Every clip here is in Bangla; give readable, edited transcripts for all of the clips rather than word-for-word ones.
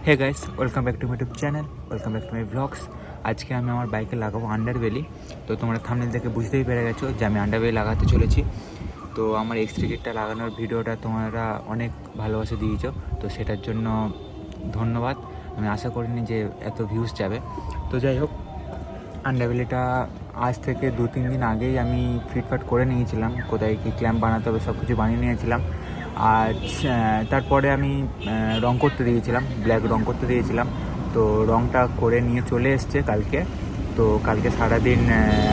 Hey guys, welcome back to my YouTube channel, welcome back to my vlogs. আজকে আমি আমার বাইকে লাগাবো আন্ডারবেলি। তো তোমরা থাম্বনেল দেখে বুঝতেই পেরে গেছো যে আমি আন্ডারবেলি লাগাতে চলেছি। তো আমার এক্সট্রা কিটটা লাগানোর ভিডিওটা তোমরা অনেক ভালোবাসা দিয়েছো, তো সেটার জন্য ধন্যবাদ। আমি আশা করিনি যে এত ভিউজ যাবে। তো যাই হোক, আন্ডারবেলিটা আজ থেকে 2-3 দিন আগেই আমি ফিটফাট করে নিয়েছিলাম, কোথায় কী ক্ল্যাম্প বানাতে হবে সব কিছু বানিয়ে নিয়েছিলাম। আর তারপরে আমি রং করতে দিয়েছিলাম, ব্ল্যাক রং করতে দিয়েছিলাম। তো রংটা করে নিয়ে চলে এসছে কালকে। তো কালকে সারাদিন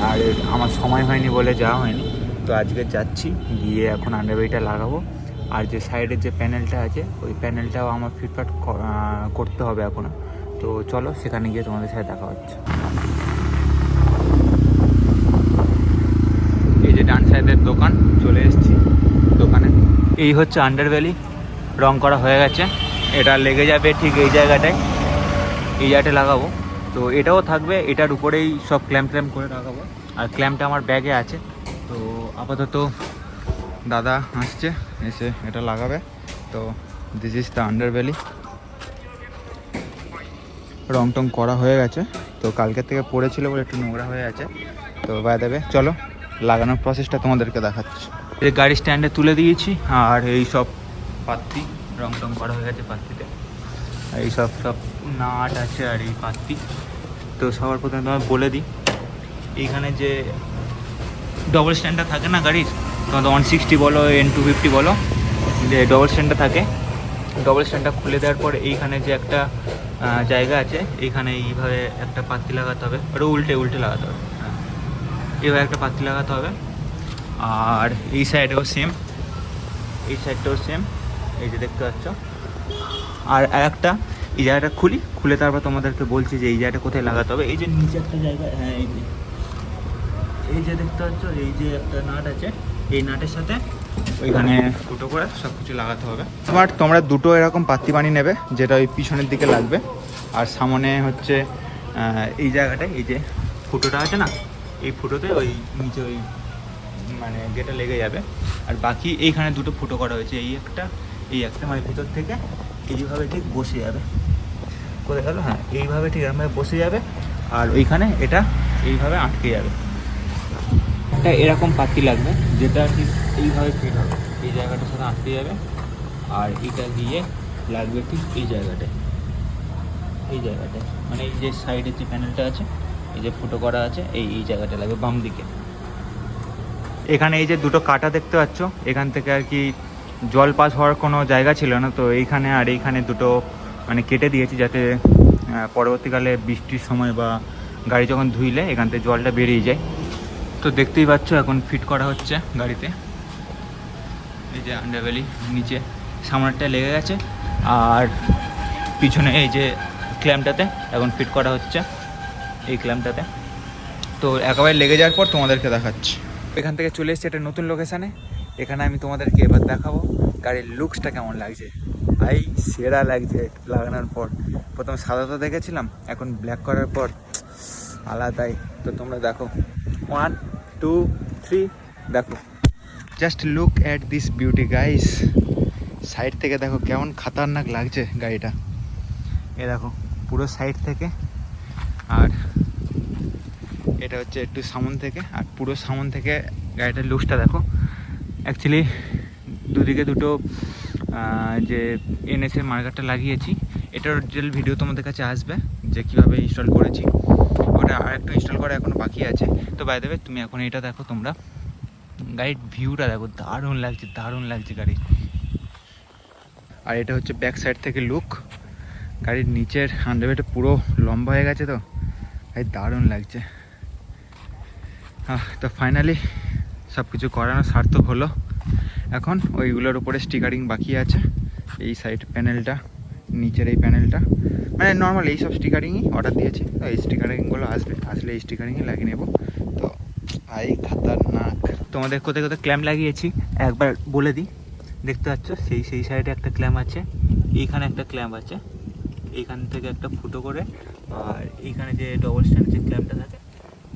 আর আমার সময় হয়নি বলে যাওয়া হয়নি। তো আজকে যাচ্ছি, গিয়ে এখন আন্ডারবেলিটা লাগাবো। আর যে সাইডের যে প্যানেলটা আছে ওই প্যানেলটাও আমার ফিটফাট করতে হবে এখনও। তো চলো সেখানে গিয়ে তোমাদের সাথে দেখা হচ্ছে। এই যে ডান সাইডের দোকান, চলে এসেছি দোকানে। এই হচ্ছে আন্ডারবেলি, রং করা হয়ে গেছে। এটা লেগে যাবে ঠিক এই জায়গাটায় লাগাবো। তো এটাও থাকবে, এটার উপরেই সব ক্ল্যাম্প করে লাগাবো। আর ক্ল্যাম্পটা আমার ব্যাগে আছে। তো আপাতত দাদা আসছে, এসে এটা লাগাবে। তো দিস ইজ দ্য আন্ডারবেলি। রং টং করা হয়ে গেছে। তো কালকের থেকে পড়েছিল বলে একটু নোংরা হয়ে আছে। তো বাই দেবে, চলো লাগানোর প্রসেসটা তোমাদেরকে দেখাচ্ছি। এই গাড়ি স্ট্যান্ডে তুলে দিয়েছি, আর এই সব পাত্তি রং টং করা হয়ে গেছে পাত্তিতে। এই সব নাট আছে আর এই পাত্তি। তো সবার প্রথমে তোমায় বলে দিই, এইখানে যে ডবল স্ট্যান্ডটা থাকে না গাড়ির, তোমাদের 160 বলো, N250 বলো, যে ডবল স্ট্যান্ডটা থাকে, ডবল স্ট্যান্ডটা খুলে দেওয়ার পরে এইখানে যে একটা জায়গা আছে, এইখানে এইভাবে একটা পাত্তি লাগাতে হবে। ওটা উল্টে লাগাতে হবে, হ্যাঁ, এইভাবে একটা পাত্তি লাগাতে হবে। আর এই সাইডেও সেম, এই সাইডটাও সেম, এই যে দেখতে পাচ্ছ। আর একটা এই জায়গাটা খুলে তারপর তোমাদেরকে বলছি যে এই জায়গাটা কোথায় লাগাতে হবে। এই যে নিচে একটা জায়গা, হ্যাঁ, এই যে দেখতে পাচ্ছ, এই যে একটা নাট আছে, এই নাটের সাথে ওইখানে ফুটো করে সব কিছু লাগাতে হবে। তোমরা দুটো এরকম পাত্তি বানিয়ে নেবে, যেটা ওই পিছনের দিকে লাগবে। আর সামনে হচ্ছে এই জায়গাটায় এই যে ফুটোটা আছে না, এই ফুটোতে ওই নিচে ওই মানে যেটা লেগে যাবে। আর বাকি এইখানে দুটো ফুটো করা হয়েছে, এই একটা মানে ভিতর থেকে এইভাবে ঠিক বসে যাবে। কোথায় গেল, হ্যাঁ, এইভাবে ঠিক এরকমভাবে বসে যাবে। আর ওইখানে এটা এইভাবে আটকে যাবে। একটা এরকম পাত্তি লাগবে, যেটা ঠিক এইভাবে ফিট হবে, এই জায়গাটার সাথে আটকে যাবে। আর এটা গিয়ে লাগবে ঠিক এই জায়গাটায়, মানে এই যে সাইডের যে প্যানেলটা আছে, এই যে ফুটো করা আছে, এই জায়গাটা লাগবে বাম দিকে। এখানে এই যে দুটো কাটা দেখতে পাচ্ছ, এখান থেকে আর কি জল পাস হওয়ার কোনো জায়গা ছিল না। তো এইখানে আর এইখানে দুটো মানে কেটে দিয়েছি, যাতে পরবর্তীকালে বৃষ্টির সময় বা গাড়ি যখন ধুইলে এখান থেকে জলটা বেরিয়ে যায়। তো দেখতেই পাচ্ছ এখন ফিট করা হচ্ছে গাড়িতে। এই যে আন্ডারবেলি নিচে সামনেরটা লেগে গেছে, আর পিছনে এই যে ক্ল্যাম্পটাতে এখন ফিট করা হচ্ছে, এই ক্ল্যাম্পটাতে। তো একেবারে লেগে যাওয়ার পর তোমাদেরকে দেখাচ্ছি। এখান থেকে চলে এসেছি একটা নতুন লোকেশানে। এখানে আমি তোমাদেরকে এবার দেখাবো গাড়ির লুকসটা কেমন লাগছে। ভাই সেরা লাগছে লাগানোর পর। প্রথম সাদা তো দেখেছিলাম, এখন ব্ল্যাক করার পর আলাদাই। তো তোমরা দেখো, 1 2 3 দেখো, just look at this beauty guys. Side থেকে দেখো কেমন খাতারনাক লাগছে গাড়িটা, এ দেখো পুরো সাইড থেকে। আর এটা হচ্ছে একটু সামন থেকে, আর পুরো সামন থেকে গাড়িটার লুকসটা দেখো। অ্যাকচুয়ালি দুদিকে দুটো যে এনএসের মার্কারটা লাগিয়েছি, এটার অরিজিনাল ভিডিও তোমাদের কাছে আসবে যে কীভাবে ইনস্টল করেছি। ওটা আর একটু ইনস্টল করা এখনও বাকি আছে। তো বাই দ্য ওয়ে, তুমি এখন এটা দেখো, তোমরা গাড়ির ভিউটা দেখো, দারুণ লাগছে গাড়ির। আর এটা হচ্ছে ব্যাক সাইড থেকে লুক। গাড়ির নিচের আন্ডারবেলটা পুরো লম্বা হয়ে গেছে, তো ভাই দারুণ লাগছে। তো ফাইনালি সব কিছু করানো সার্থক হলো। এখন ওইগুলোর উপরে স্টিকারিং বাকি আছে। এই সাইড প্যানেলটা, নিচের এই প্যানেলটা, মানে নর্মাল এই সব স্টিকারিংই অর্ডার দিয়েছি। তো এই স্টিকারিংগুলো আসলে এই স্টিকারিংই লাগিয়ে নেব। তো ভাই খাতারনাক। তোমাদের কোথায় ক্ল্যাম্প লাগিয়েছি একবার বলে দিই। দেখতে পাচ্ছ সেই সাইডে একটা ক্ল্যাম্প আছে, এইখানে একটা ক্ল্যাম্প আছে, এইখান থেকে একটা ফুটো করে। আর এইখানে যে ডবল স্ট্যান্ড যে ক্ল্যাম্পটা থাকে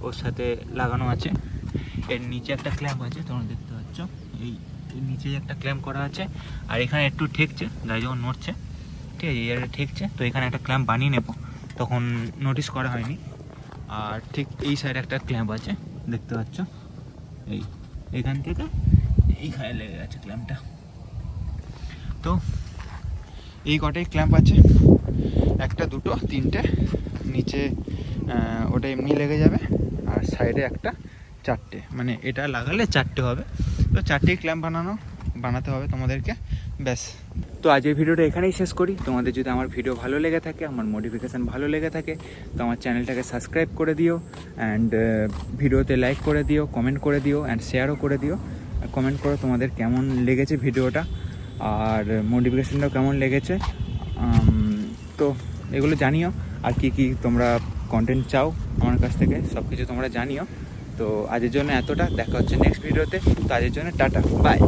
ওর সাথে লাগানো আছে। এর নিচে একটা ক্ল্যাম্প আছে, তোমরা দেখতে পাচ্ছ, এই নিচে একটা ক্ল্যাম্প করা আছে। আর এখানে একটু ঠেকছে গাড়ি যখন নড়ছে, ঠিক আছে, এই জায়গাটা ঠেকছে, তো এখানে একটা ক্ল্যাম্প বানিয়ে নেব, তখন নোটিস করা হয়নি। আর ঠিক এই সাইডে একটা ক্ল্যাম্প আছে, দেখতে পাচ্ছ, এইখান থেকে এইখানে লেগে গেছে ক্ল্যাম্পটা। তো এই কটাই ক্ল্যাম্প আছে, একটা, দুটো, তিনটে, নিচে ওটা এমনি লেগে যাবে, আর সাইডে একটা, চারটে, মানে এটা লাগালে চারটে হবে। তো চারটেই ক্ল্যাম্প বানাতে হবে তোমাদেরকে, ব্যাস। তো আজকের ভিডিওটা এখানেই শেষ করি। তোমাদের যদি আমার ভিডিও ভালো লেগে থাকে, আমার মডিফিকেশান ভালো লেগে থাকে, তো আমার চ্যানেলটাকে সাবস্ক্রাইব করে দিও, অ্যান্ড ভিডিওতে লাইক করে দিও, কমেন্ট করে দিও, অ্যান্ড শেয়ারও করে দিও। কমেন্ট করো তোমাদের কেমন লেগেছে ভিডিওটা, আর মডিফিকেশানটাও কেমন লেগেছে। তো এগুলো জানিও, আর কি তোমরা কন্টেন্ট চাও আমার কাছ থেকে, সব কিছু তোমরা জানিও। তো আজের জন্য এতটা, দেখা হচ্ছে নেক্সট ভিডিওতে। তো আজের জন্য টাটা, বাই।